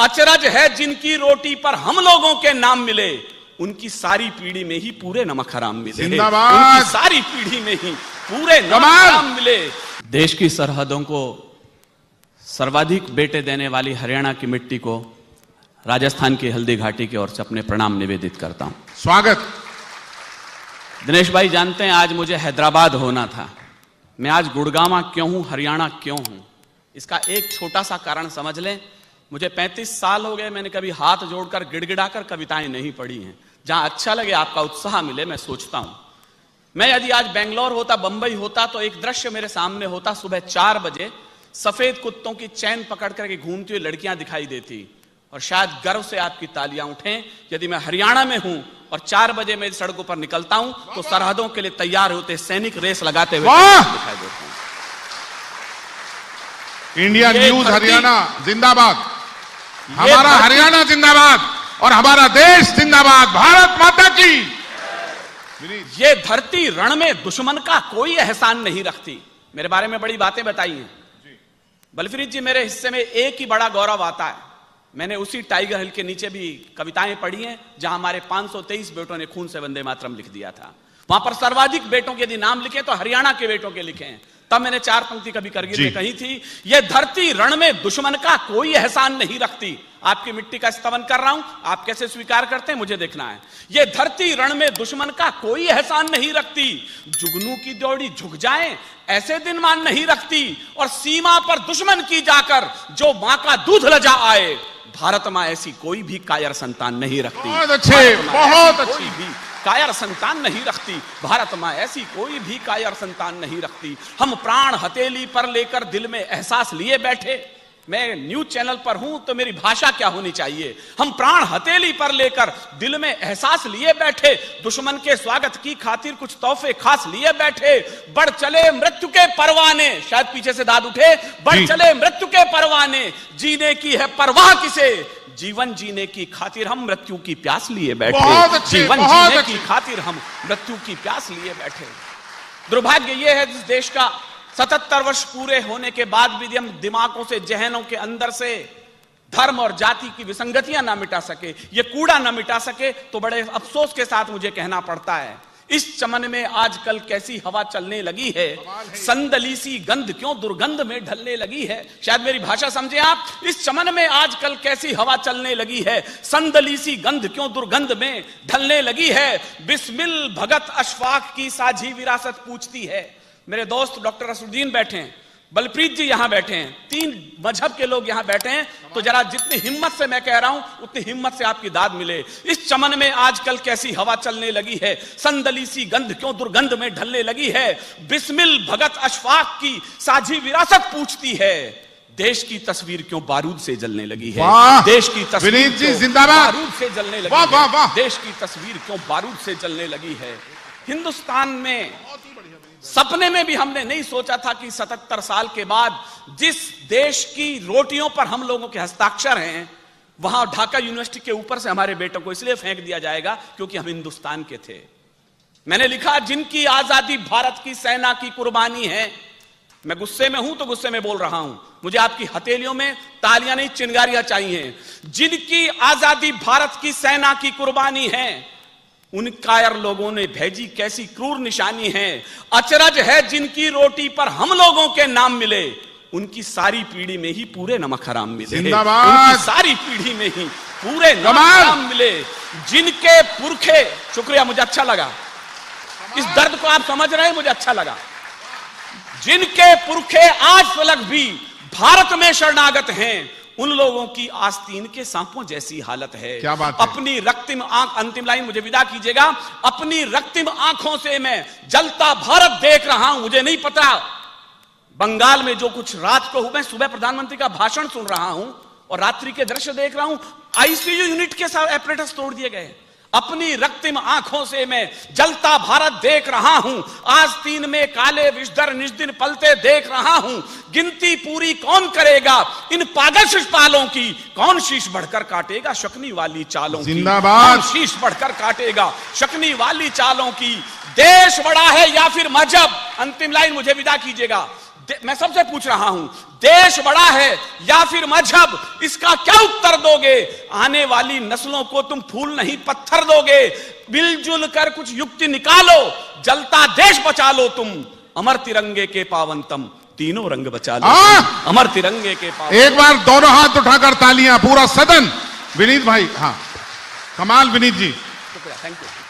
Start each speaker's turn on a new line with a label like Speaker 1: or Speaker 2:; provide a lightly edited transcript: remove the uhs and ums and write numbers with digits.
Speaker 1: अचरज है जिनकी रोटी पर हम लोगों के नाम मिले, उनकी सारी पीढ़ी में ही पूरे नमक हराम मिले। उनकी सारी पीढ़ी में ही पूरे नमक हराम मिले। देश की सरहदों को सर्वाधिक बेटे देने वाली हरियाणा की मिट्टी को राजस्थान की हल्दी घाटी की ओर से अपने प्रणाम निवेदित करता हूं।
Speaker 2: स्वागत।
Speaker 1: दिनेश भाई जानते हैं आज मुझे हैदराबाद होना था, मैं आज गुड़गांव क्यों हूं, हरियाणा क्यों हूं, इसका एक छोटा सा कारण समझ लें। मुझे 35 साल हो गए, मैंने कभी हाथ जोड़कर गिड़गिड़ाकर कविताएं नहीं पढ़ी हैं। जहां अच्छा लगे, आपका उत्साह मिले, मैं सोचता हूं। मैं यदि आज बेंगलोर होता, बंबई होता, तो एक दृश्य मेरे सामने होता, सुबह 4 बजे सफेद कुत्तों की चैन पकड़ करके घूमती हुई लड़कियां दिखाई देती और शायद गर्व से आपकी तालियां उठें। यदि मैं हरियाणा में हूं और 4 बजे मैं सड़कों पर निकलता हूं तो सरहदों के लिए तैयार होते सैनिक रेस लगाते हुए दिखाई देते हैं।
Speaker 2: इंडिया न्यूज हरियाणा जिंदाबाद, हमारा हरियाणा जिंदाबाद और हमारा देश जिंदाबाद, भारत माता की।
Speaker 1: ये धरती रण में दुश्मन का कोई एहसान नहीं रखती। मेरे बारे में बड़ी बातें बताई हैं बलप्रीत जी, मेरे हिस्से में एक ही बड़ा गौरव आता है। मैंने उसी टाइगर हिल के नीचे भी कविताएं पढ़ी हैं जहां हमारे 523 बेटों ने खून से वंदे मातरम लिख दिया था। वहां पर सर्वाधिक बेटों के यदि नाम लिखे तो हरियाणा के बेटों के लिखे हैं। तब मैंने 4 पंक्ति कभी करगिल में कही थी, यह धरती रण में दुश्मन का कोई एहसान नहीं रखती। आपकी मिट्टी का स्तवन कर रहा हूं, आप कैसे स्वीकार करते हैं मुझे देखना है। यह धरती रण में दुश्मन का कोई एहसान नहीं रखती, जुगनू की दौड़ी झुक जाए ऐसे दिन मान नहीं रखती, और सीमा पर दुश्मन की जाकर जो मां का दूध लजा आए, भारत मां ऐसी कोई भी कायर संतान नहीं रखती।
Speaker 2: बहुत अच्छे, बहुत अच्छी
Speaker 1: भी कायर संतान नहीं रखती, भारत मां ऐसी कोई भी कायर संतान नहीं रखती। हम प्राण हथेली पर लेकर दिल में एहसास लिए बैठे। मैं न्यूज चैनल पर हूं तो मेरी भाषा क्या होनी चाहिए। हम प्राण हथेली पर लेकर दिल में एहसास लिए बैठे, दुश्मन के स्वागत की खातिर कुछ तोहफे खास लिए बैठे। बढ़ चले मृत्यु के परवाने, शायद पीछे से दाद उठे, बढ़ चले मृत्यु के परवाने, जीने की है परवाह किसे, जीवन जीने की खातिर हम मृत्यु की प्यास लिए बैठे। जीवन जीने की खातिर हम मृत्यु की प्यास लिए बैठे। दुर्भाग्य यह है जिस देश का 77 वर्ष पूरे होने के बाद भी हम दिमागों से, जहनों के अंदर से धर्म और जाति की विसंगतियां ना मिटा सके, ये कूड़ा ना मिटा सके, तो बड़े अफसोस के साथ मुझे कहना पड़ता है, इस चमन में आजकल कैसी हवा चलने लगी है, संदली सी गंध क्यों दुर्गंध में ढलने लगी है। शायद मेरी भाषा समझे आप, इस चमन में आजकल कैसी हवा चलने लगी है, संदली सी गंध क्यों दुर्गंध में ढलने लगी है। बिस्मिल भगत अशफाक की साझी विरासत पूछती है। मेरे दोस्त डॉक्टर असुद्दीन बैठे हैं, बलप्रीत जी यहां बैठे हैं, 3 मजहब के लोग यहां बैठे हैं, तो जरा जितनी हिम्मत से मैं कह रहा हूं उतनी हिम्मत से आपकी दाद मिले। इस चमन में आजकल कैसी हवा चलने लगी है, संदली सी गंध क्यों दुर्गंध में ढलने लगी है। बिस्मिल भगत अशफाक की साझी विरासत पूछती है, देश की तस्वीर क्यों बारूद से जलने लगी है। देश की तस्वीर क्यों बारूद से जलने लगी है, देश की तस्वीर क्यों बारूद से जलने लगी है। हिंदुस्तान में सपने में भी हमने नहीं सोचा था कि 77 साल के बाद जिस देश की रोटियों पर हम लोगों के हस्ताक्षर हैं, वहां ढाका यूनिवर्सिटी के ऊपर से हमारे बेटों को इसलिए फेंक दिया जाएगा क्योंकि हम हिंदुस्तान के थे। मैंने लिखा, जिनकी आजादी भारत की सेना की कुर्बानी है। मैं गुस्से में हूं तो गुस्से में बोल रहा हूं, मुझे आपकी हथेलियों में तालियां नहीं चिंगारियां चाहिए। जिनकी आजादी भारत की सेना की कुर्बानी है, उन कायर लोगों ने भेजी कैसी क्रूर निशानी है। अचरज है जिनकी रोटी पर हम लोगों के नाम मिले, उनकी सारी पीढ़ी में ही पूरे नमक हराम मिले। उनकी सारी पीढ़ी में ही पूरे नमक हराम मिले। जिनके पुरखे, शुक्रिया, मुझे अच्छा लगा, इस दर्द को आप समझ रहे हैं, मुझे अच्छा लगा। जिनके पुरखे आज तक भी भारत में शरणागत हैं, उन लोगों की आस्तीन के सांपों जैसी हालत है।
Speaker 2: क्या बात है?
Speaker 1: अपनी रक्तिम आंख, अंतिम लाइन मुझे विदा कीजिएगा, अपनी रक्तिम आंखों से मैं जलता भारत देख रहा हूं। मुझे नहीं पता बंगाल में जो कुछ रात को हुआ, मैं सुबह प्रधानमंत्री का भाषण सुन रहा हूं और रात्रि के दृश्य देख रहा हूं, आईसीयू यूनिट के साथ ऑपरेटर्स तोड़ दिए गए। अपनी रक्तिम आंखों से मैं जलता भारत देख रहा हूं, आस्तीन में काले विषधर निज दिन पलते देख रहा हूं। गिनती पूरी कौन करेगा इन पागल शिशुपालों की, कौन शीश बढ़कर काटेगा शकनी वाली चालों की,
Speaker 2: जिंदाबाद।
Speaker 1: कौन शीश बढ़कर काटेगा शकनी वाली चालों की। देश बड़ा है या फिर मजहब, अंतिम लाइन मुझे विदा कीजिएगा, मैं सबसे पूछ रहा हूं, देश बड़ा है या फिर मजहब, इसका क्या उत्तर दोगे? आने वाली नस्लों को तुम फूल नहीं पत्थर दोगे। मिलजुल कर कुछ युक्ति निकालो, जलता देश बचा लो तुम। अमर तिरंगे के पावनतम, तीनों रंग बचा लो। अमर तिरंगे के पावन।
Speaker 2: एक बार दोनों हाथ उठाकर तालियां, पूरा सदन। विनीत भाई, हाँ, कमाल विनीत जी।
Speaker 1: शुक्रिया, थैंक यू।